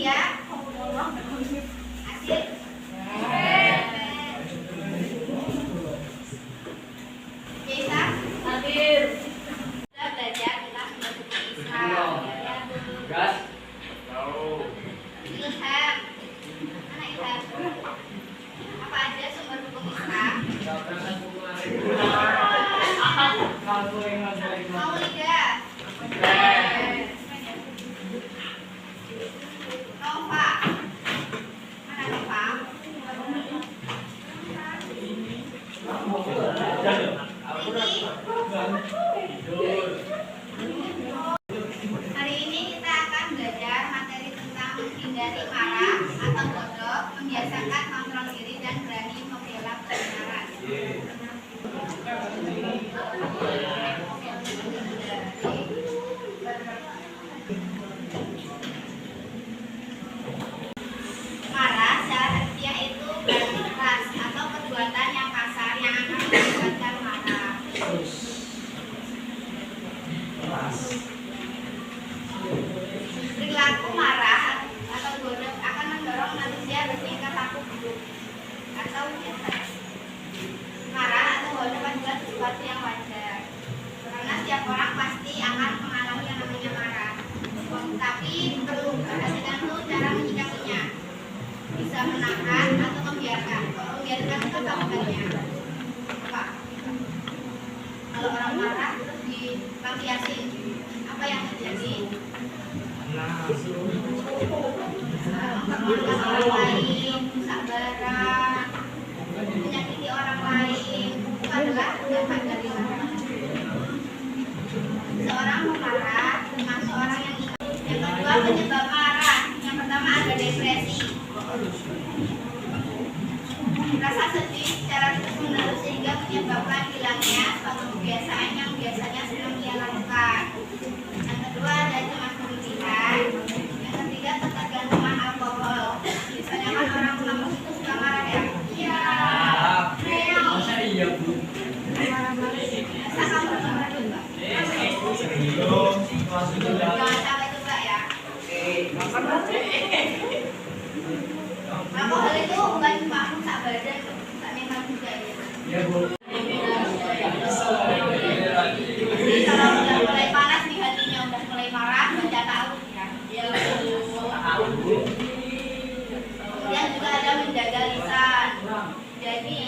ya. Asik. Bisa? Hadir. Sudah belajar tentang filosofi Islam. Gas. Ilham. Mana Ilham? Apa aja sumber hukum Islam? Mau lidah. Nova. Mana Nova? Riki. Hari ini kita akan belajar materi tentang menghindari marah atau bodoh, membiasakan kontrol diri dan berani membela kebenaran. Marah secara harfiah itu berarti keras atau perbuatan yang kasar yang akan mengakibatkan marah. Perilaku marah atau bodoh akan mendorong manusia bertingkah laku buruk atau biasa. Marah atau bodoh adalah sesuatu yang wajar, karena setiap orang pasti akan mengalami yang namanya marah. Tapi perlu perhatikan dulu cara menyikapinya. Bisa menahan atau membiarkan. Kalau membiarkan itu apa hukumnya? Apa? Kalau orang marah terus dilampiasin, apa yang terjadi? Mempermalukan orang lain, sabaran, menyakiti orang lain, itu adalah dampak dari marah. Seorang pemarah termasuk orang yang iman. Yang kedua, penyebab marah. Yang pertama ada depresi. Rasa sedih secara terus-menerus sehingga menyebabkan hilangnya suatu kebiasaan yang biasanya sedang ia lakukan. Yang kedua ada cemas berlebihan. Yang ketiga ketergantungan alkohol. Biasanya kan orang mengemis itu suka marah ya. Iya. Masa iya, Bu? Masa kamu marah juga? Jangan sampai juga ya. Alkohol itu bukan cuma rusak badan, rusak mental juga ya. Iya, Bu. Jadi kalau udah mulai panas di hatinya, udah mulai marah, baca ta'awudz ya. Kemudian juga ada menjaga lisan. Jadi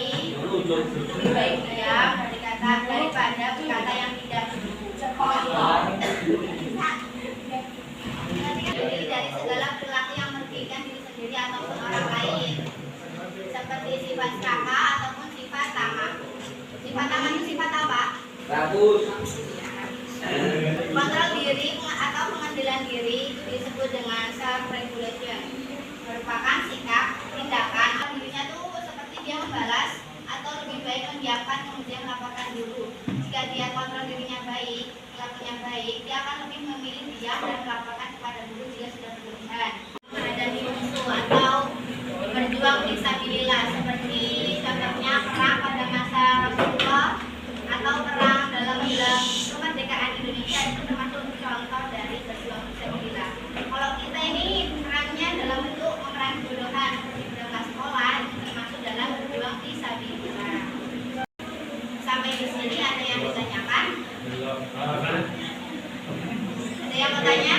lebih baik diam daripada berkata yang tidak diri dari segala perilaku yang merugikan diri sendiri ataupun orang lain, seperti sifat serakah ataupun sifat tamak. Sifat tamak itu sifat apa? Bagus. Kontrol diri atau pengendalian diri itu disebut dengan self regulation. Merupakan sikap tindakan dirinya tuh seperti dia membalas atau lebih baik mendiamkan kemudian melaporkan dulu. Jika dia kontrol dirinya baik, perilakunya baik, dia akan lebih memilih diam dan melaporkan kepada guru jika sudah berlebihan. Menghadapi musuh atau berjuang fisabilillah, seperti contohnya perang pada masa Rasulullah atau perang dalam kemerdekaan Indonesia, itu termasuk contoh dari berjuang fisabilillah. Kalau kita ini perangnya dalam bentuk memerangi kebodohan seperti berangkat sekolah, itu termasuk dalam berjuang fisabilillah. Sampai di sini ada yang ditanyakan? Ada yang mau tanya?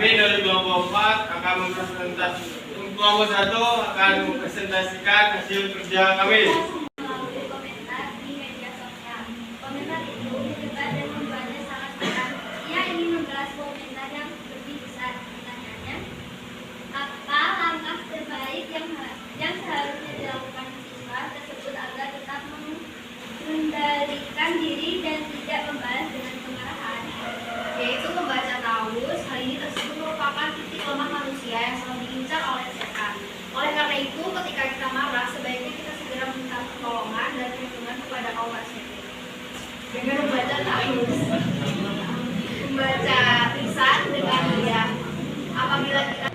Kami dari kelompok 4 akan mempresentasikan hasil kerja kami. Melalui komentar di media sosial. Komentar itu dibuka dan membuatnya sangat berat. Ia ingin membahas komentar yang lebih besar. Pertanyaannya, apa langkah terbaik yang seharusnya dilakukan siswa tersebut agar tetap mengendalikan diri dan tidak membalas dengan kemarahan? Yaitu membaca taus. Hal ini tersebut merupakan titik lemah manusia yang selalu diincar oleh setan. Oleh karena itu, ketika kita marah, sebaiknya kita segera minta pertolongan dan perlindungan kepada Allah SWT. Dengan membaca taus, membaca lisan dengan diam. Apabila kita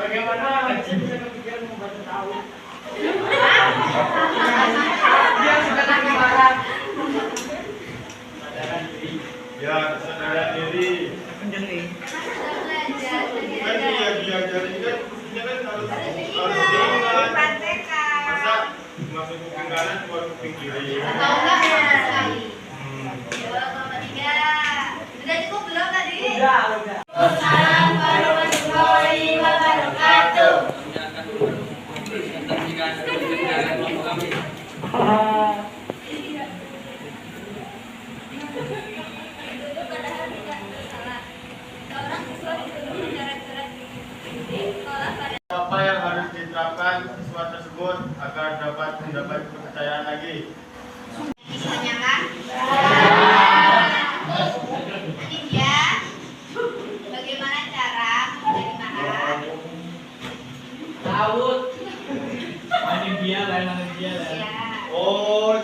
Bagaimana bisa kepikiran membaca tahu? Dia sudah lagi marah. Kesadaran diri. Ya, kesadaran diri. Kan diajarin kan, mestinya kan harus ingat. Masa masuk kuping kanan keluar kuping kiri. atau enggak sama sekali. Nomor 3. Sudah cukup belum tadi? Udah. Assalamualaikum warahmatullahi wabarakatuh. Itu padahal tidak bersalah. Seorang siswa dituduh mencoret-coret di sekolah pada Apa yang harus diterapkan siswa tersebut agar dapat mendapat kepercayaan lagi? ditanyakan. Ketiga, bagaimana cara menghindari marah? Tahu. Ini dia lah. Ya. Oh,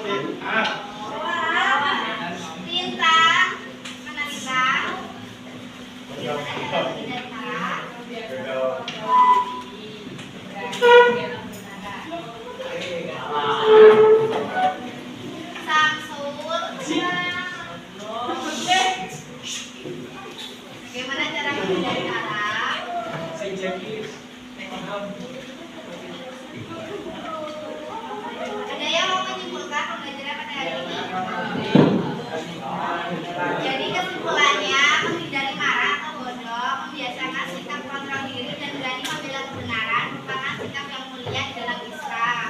Tintang, menalita. Bagaimana cara menghindari marah? Samsul. Bagaimana cara menghindari marah? Ada yang mau menyimpulkan pembelajaran pada hari ini? Jadi kesimpulannya, menghindari marah atau bodoh, membiasakan sikap kontrol diri dan berani membela kebenaran merupakan sikap yang mulia di dalam Islam.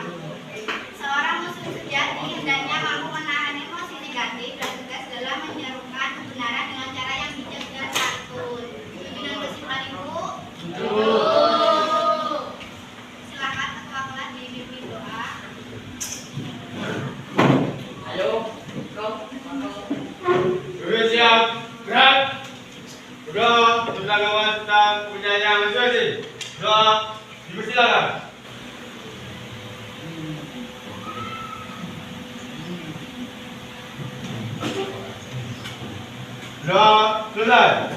Seorang muslim sejati hendaknya mampu menahan emosi negatif dan tegas dalam menyerukan kebenaran dengan cara yang bijak dan santun. Setuju dengan kesimpulan Ibu? Silakan ketua kelas dipimpin doa. Ayo. Oke, siap. Gerak. Udah, tentang awas tentang penyanyian masing-masing. Udah, dipersilakan. Udah, selesai.